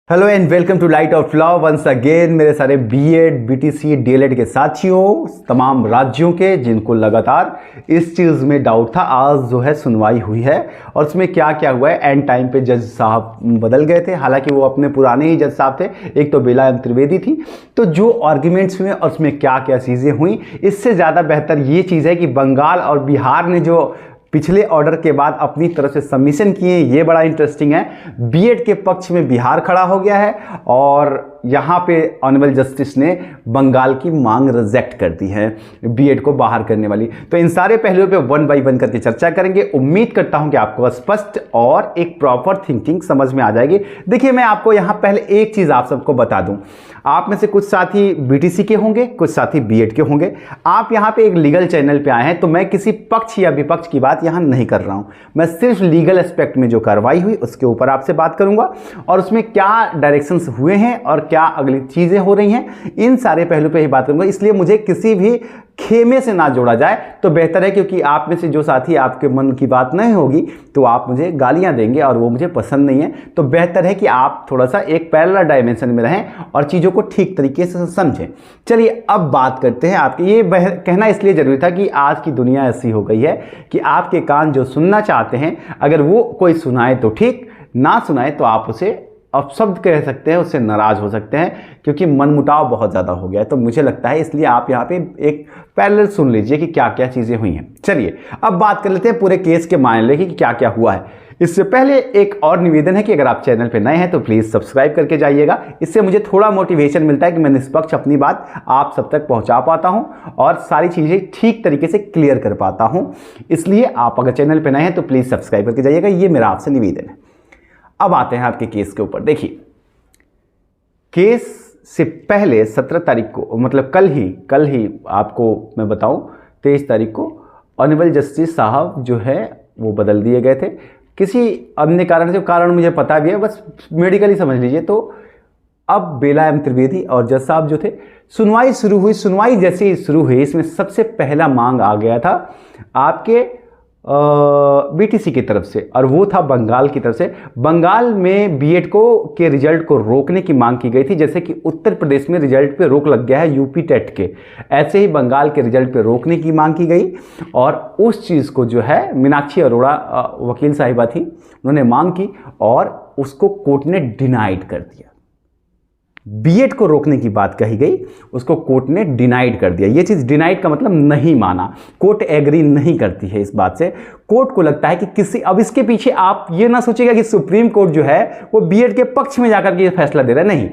Hello and welcome to light of love once again मेरे सारे BEd BTC DElEd के साथियों, तमाम राज्यों के जिनको लगातार इस चीज़ में डाउट था। आज जो है सुनवाई हुई है और उसमें क्या क्या हुआ है। एंड टाइम पे जज साहब बदल गए थे, हालांकि वो अपने पुराने ही जज साहब थे। एक तो बेला एम त्रिवेदी थी। तो जो आर्ग्यूमेंट्स हुए और उसमें क्या क्या चीज़ें हुई, इससे ज़्यादा बेहतर ये चीज़ है कि बंगाल और बिहार ने जो पिछले ऑर्डर के बाद अपनी तरफ से सबमिशन किए, ये बड़ा इंटरेस्टिंग है। बीएड के पक्ष में बिहार खड़ा हो गया है और यहाँ पे ऑनरेबल जस्टिस ने बंगाल की मांग रिजेक्ट कर दी है बीएड को बाहर करने वाली। तो इन सारे पहलुओं पे वन बाय वन करके चर्चा करेंगे। उम्मीद करता हूँ कि आपको स्पष्ट और एक प्रॉपर थिंकिंग समझ में आ जाएगी। देखिए, मैं आपको यहाँ पहले एक चीज़ आप सबको बता दूँ। आप में से कुछ साथी बीटीसी के होंगे, कुछ साथी बीएड के होंगे। आप यहाँ पे एक लीगल चैनल पे आए हैं, तो मैं किसी पक्ष या विपक्ष की बात यहाँ नहीं कर रहा हूँ। मैं सिर्फ लीगल एस्पेक्ट में जो कार्रवाई हुई उसके ऊपर आपसे बात करूँगा और उसमें क्या डायरेक्शंस हुए हैं और क्या अगली चीज़ें हो रही हैं, इन सारे पहलू पे ही बात करूँगा। इसलिए मुझे किसी भी खेमे से ना जोड़ा जाए तो बेहतर है, क्योंकि आप में से जो साथी आपके मन की बात नहीं होगी तो आप मुझे गालियां देंगे और वो मुझे पसंद नहीं है। तो बेहतर है कि आप थोड़ा सा एक पैरेलल डायमेंशन में रहें और चीज़ों को ठीक तरीके से समझें। चलिए अब बात करते हैं। आपके ये कहना इसलिए ज़रूरी था कि आज की दुनिया ऐसी हो गई है कि आपके कान जो सुनना चाहते हैं, अगर वो कोई सुनाए तो ठीक, ना सुनाए तो आप उसे अपशब्द कह सकते हैं, उससे नाराज़ हो सकते हैं, क्योंकि मनमुटाव बहुत ज़्यादा हो गया है। तो मुझे लगता है इसलिए आप यहाँ पे एक पैरेलल सुन लीजिए कि क्या क्या चीज़ें हुई हैं। चलिए अब बात कर लेते हैं पूरे केस के मामले की कि क्या क्या हुआ है। इससे पहले एक और निवेदन है कि अगर आप चैनल पे नए हैं तो प्लीज़ सब्सक्राइब करके जाइएगा। इससे मुझे थोड़ा मोटिवेशन मिलता है कि मैं निष्पक्ष अपनी बात आप सब तक पहुँचा पाता हूँ और सारी चीज़ें ठीक तरीके से क्लियर कर पाता हूँ। इसलिए आप अगर चैनल पर नए हैं तो प्लीज़ सब्सक्राइब करके जाइएगा, ये मेरा आपसे निवेदन है। अब आते हैं आपके केस के ऊपर। देखिए, केस से पहले 17 तारीख को, मतलब कल ही आपको मैं बताऊं 23 तारीख को ऑनरेबल जस्टिस साहब जो है वो बदल दिए गए थे किसी अन्य कारण से। कारण मुझे पता भी है, बस मेडिकली समझ लीजिए। तो अब बेला एम त्रिवेदी और जज साहब जो थे, सुनवाई शुरू हुई। सुनवाई जैसे ही शुरू हुई, इसमें सबसे पहला मांग आ गया था आपके बीटीसी की तरफ से, और वो था बंगाल की तरफ से। बंगाल में बीएड के रिजल्ट को रोकने की मांग की गई थी। जैसे कि उत्तर प्रदेश में रिजल्ट पे रोक लग गया है यूपी टेट के, ऐसे ही बंगाल के रिजल्ट पे रोकने की मांग की गई। और उस चीज़ को जो है मीनाक्षी अरोड़ा वकील साहिबा थी, उन्होंने मांग की और उसको कोर्ट ने डिनाइड कर दिया। बीएड को रोकने की बात कही गई, उसको कोर्ट ने डिनाइड कर दिया। ये चीज़ डिनाइड का मतलब नहीं माना, कोर्ट एग्री नहीं करती है इस बात से। कोर्ट को लगता है कि किसी, अब इसके पीछे आप ये ना सोचिएगा कि सुप्रीम कोर्ट जो है वो बीएड के पक्ष में जाकर के फैसला दे रहा है, नहीं।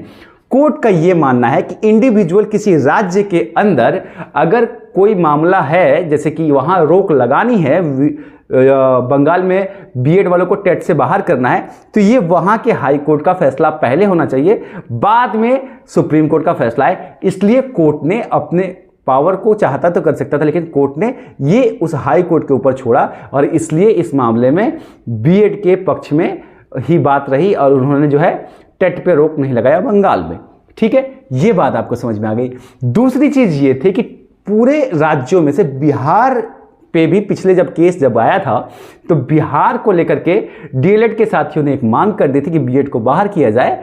कोर्ट का ये मानना है कि इंडिविजुअल किसी राज्य के अंदर अगर कोई मामला है, जैसे कि वहाँ रोक लगानी है, बंगाल में बीएड वालों को टेट से बाहर करना है, तो ये वहाँ के हाई कोर्ट का फैसला पहले होना चाहिए, बाद में सुप्रीम कोर्ट का फैसला है। इसलिए कोर्ट ने अपने पावर को चाहता तो कर सकता था, लेकिन कोर्ट ने ये उस हाई कोर्ट के ऊपर छोड़ा और इसलिए इस मामले में बीएड के पक्ष में ही बात रही और उन्होंने जो है टेट पे रोक नहीं लगाया बंगाल में। ठीक है, ये बात आपको समझ में आ गई। दूसरी चीज ये थी कि पूरे राज्यों में से बिहार पे भी पिछले जब आया था तो बिहार को लेकर के डीएलएड के साथियों ने एक मांग कर दी थी कि बीएड को बाहर किया जाए,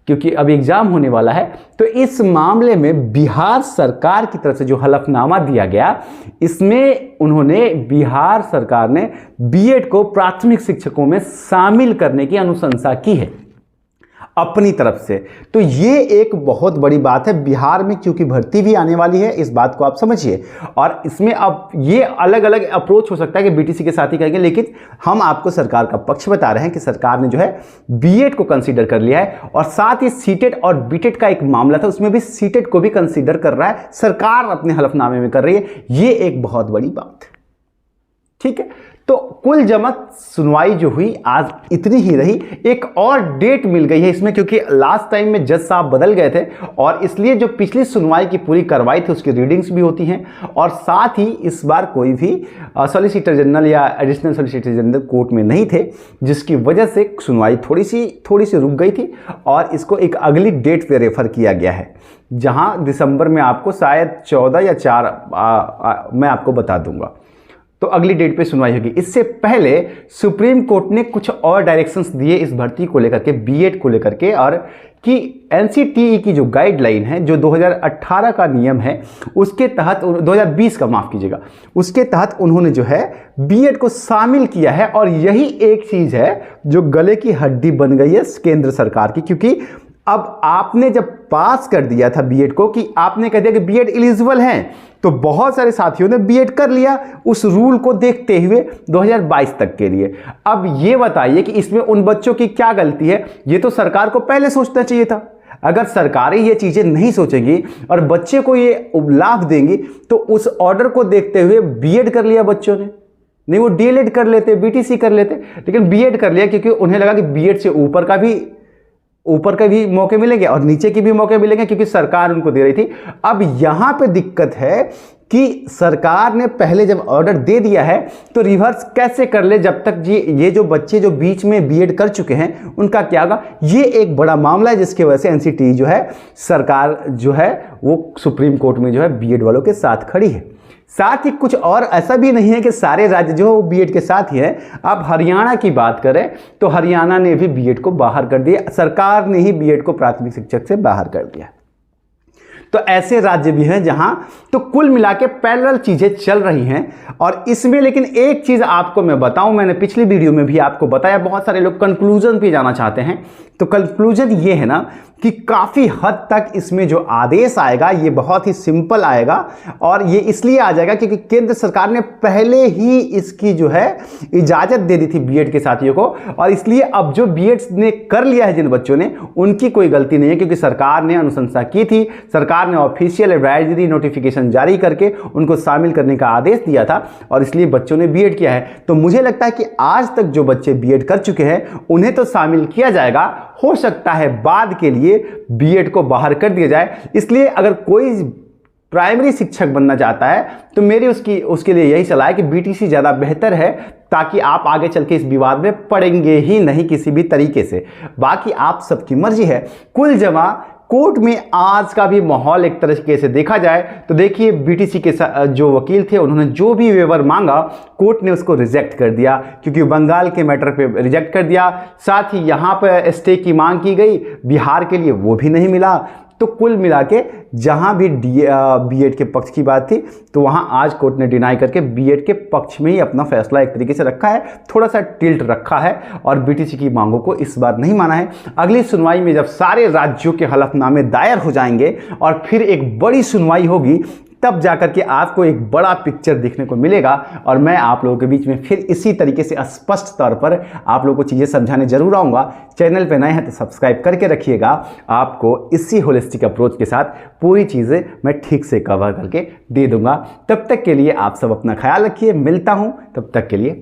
क्योंकि अब एग्जाम होने वाला है। तो इस मामले में बिहार सरकार की तरफ से जो हलफनामा दिया गया, इसमें उन्होंने, बिहार सरकार ने बीएड को प्राथमिक शिक्षकों में शामिल करने की अनुशंसा की है अपनी तरफ से। तो ये एक बहुत बड़ी बात है बिहार में, क्योंकि भर्ती भी आने वाली है, इस बात को आप समझिए। और इसमें अब ये अलग अलग अप्रोच हो सकता है कि बीटीसी के साथ ही करेंगे, लेकिन हम आपको सरकार का पक्ष बता रहे हैं कि सरकार ने जो है बीएड को कंसीडर कर लिया है। और साथ ही सीटेट और बीटेट का एक मामला था, उसमें भी सीटेट को भी कंसीडर कर रहा है, सरकार अपने हलफनामे में कर रही है। ये एक बहुत बड़ी बात है। ठीक है, तो कुल जमत सुनवाई जो हुई आज इतनी ही रही। एक और डेट मिल गई है इसमें, क्योंकि लास्ट टाइम में जज साहब बदल गए थे और इसलिए जो पिछली सुनवाई की पूरी कार्रवाई थी उसकी रीडिंग्स भी होती हैं। और साथ ही इस बार कोई भी सॉलिसिटर जनरल या एडिशनल सॉलिसिटर जनरल कोर्ट में नहीं थे, जिसकी वजह से सुनवाई थोड़ी सी रुक गई थी और इसको एक अगली डेट पे रेफर किया गया है, जहां दिसंबर में आपको शायद 14 या 4 मैं आपको बता दूंगा। तो अगली डेट पे सुनवाई होगी। इससे पहले सुप्रीम कोर्ट ने कुछ और डायरेक्शंस दिए इस भर्ती को लेकर के, बीएड को लेकर के, और कि एनसीटीई की जो गाइडलाइन है, जो 2018 का नियम है, उसके तहत 2020 का माफ़ कीजिएगा, उसके तहत उन्होंने जो है बीएड को शामिल किया है। और यही एक चीज़ है जो गले की हड्डी बन गई है केंद्र सरकार की, क्योंकि अब आपने जब पास कर दिया था बीएड को, कि आपने कह दिया कि बीएड एलिजिबल हैं, तो बहुत सारे साथियों ने बीएड कर लिया उस रूल को देखते हुए 2022 तक के लिए। अब ये बताइए कि इसमें उन बच्चों की क्या गलती है? ये तो सरकार को पहले सोचना चाहिए था। अगर सरकारें ये चीज़ें नहीं सोचेंगी और बच्चे को ये लाभ देंगी, तो उस ऑर्डर को देखते हुए बीएड कर लिया बच्चों ने, नहीं वो डीएलएड कर लेते, बीटीसी कर लेते, लेकिन बीएड कर लिया क्योंकि उन्हें लगा कि बीएड से ऊपर का भी मौके मिलेंगे और नीचे की भी मौके मिलेंगे, क्योंकि सरकार उनको दे रही थी। अब यहां पे दिक्कत है कि सरकार ने पहले जब ऑर्डर दे दिया है तो रिवर्स कैसे कर ले, जब तक ये जो बच्चे जो बीच में बीएड कर चुके हैं उनका क्या होगा? ये एक बड़ा मामला है, जिसकी वजह से एनसीटीई जो है, सरकार जो है वो सुप्रीम कोर्ट में जो है बीएड वालों के साथ खड़ी है। साथ ही कुछ और ऐसा भी नहीं है कि सारे राज्य जो बीएड के साथ ही हैं। अब हरियाणा की बात करें तो हरियाणा ने भी बीएड को बाहर कर दिया, सरकार ने ही बीएड को प्राथमिक शिक्षक से बाहर कर दिया। तो ऐसे राज्य भी हैं जहां तो कुल मिला के पैरेलल चीजें चल रही हैं। और इसमें लेकिन एक चीज आपको मैं बताऊं, मैंने पिछली वीडियो में भी आपको बताया, बहुत सारे लोग कंक्लूजन पे जाना चाहते हैं। तो कंक्लूजन ये है ना कि काफ़ी हद तक इसमें जो आदेश आएगा ये बहुत ही सिंपल आएगा, और ये इसलिए आ जाएगा क्योंकि केंद्र सरकार ने पहले ही इसकी जो है इजाज़त दे दी थी बीएड के साथियों को। और इसलिए अब जो बीएड ने कर लिया है जिन बच्चों ने, उनकी कोई गलती नहीं है, क्योंकि सरकार ने अनुशंसा की थी, सरकार ने ऑफिशियल एडवाइजरी नोटिफिकेशन जारी करके उनको शामिल करने का आदेश दिया था, और इसलिए बच्चों ने बीएड किया है। तो मुझे लगता है कि आज तक जो बच्चे बीएड कर चुके हैं उन्हें तो शामिल किया जाएगा, हो सकता है बाद के लिए बीएड को बाहर कर दिया जाए। इसलिए अगर कोई प्राइमरी शिक्षक बनना चाहता है तो मेरी उसके लिए यही सलाह है कि बीटीसी ज़्यादा बेहतर है, ताकि आप आगे चल के इस विवाद में पड़ेंगे ही नहीं किसी भी तरीके से। बाकी आप सबकी मर्जी है। कुल जमा कोर्ट में आज का भी माहौल एक तरीके से देखा जाए तो देखिए, बीटीसी के जो वकील थे उन्होंने जो भी वेवर मांगा कोर्ट ने उसको रिजेक्ट कर दिया, क्योंकि बंगाल के मैटर पे रिजेक्ट कर दिया। साथ ही यहाँ पर स्टे की मांग की गई, बिहार के लिए वो भी नहीं मिला। तो कुल मिला के जहाँ भी बीएड के पक्ष की बात थी तो वहाँ आज कोर्ट ने डिनाई करके बीएड के पक्ष में ही अपना फैसला एक तरीके से रखा है, थोड़ा सा टिल्ट रखा है, और बीटीसी की मांगों को इस बार नहीं माना है। अगली सुनवाई में जब सारे राज्यों के हलफनामे दायर हो जाएंगे और फिर एक बड़ी सुनवाई होगी, तब जाकर के आपको एक बड़ा पिक्चर देखने को मिलेगा, और मैं आप लोगों के बीच में फिर इसी तरीके से स्पष्ट तौर पर आप लोगों को चीज़ें समझाने जरूर आऊँगा। चैनल पे नए हैं तो सब्सक्राइब करके रखिएगा, आपको इसी होलिस्टिक अप्रोच के साथ पूरी चीज़ें मैं ठीक से कवर करके दे दूंगा। तब तक के लिए आप सब अपना ख्याल रखिए, मिलता हूँ तब तक के लिए।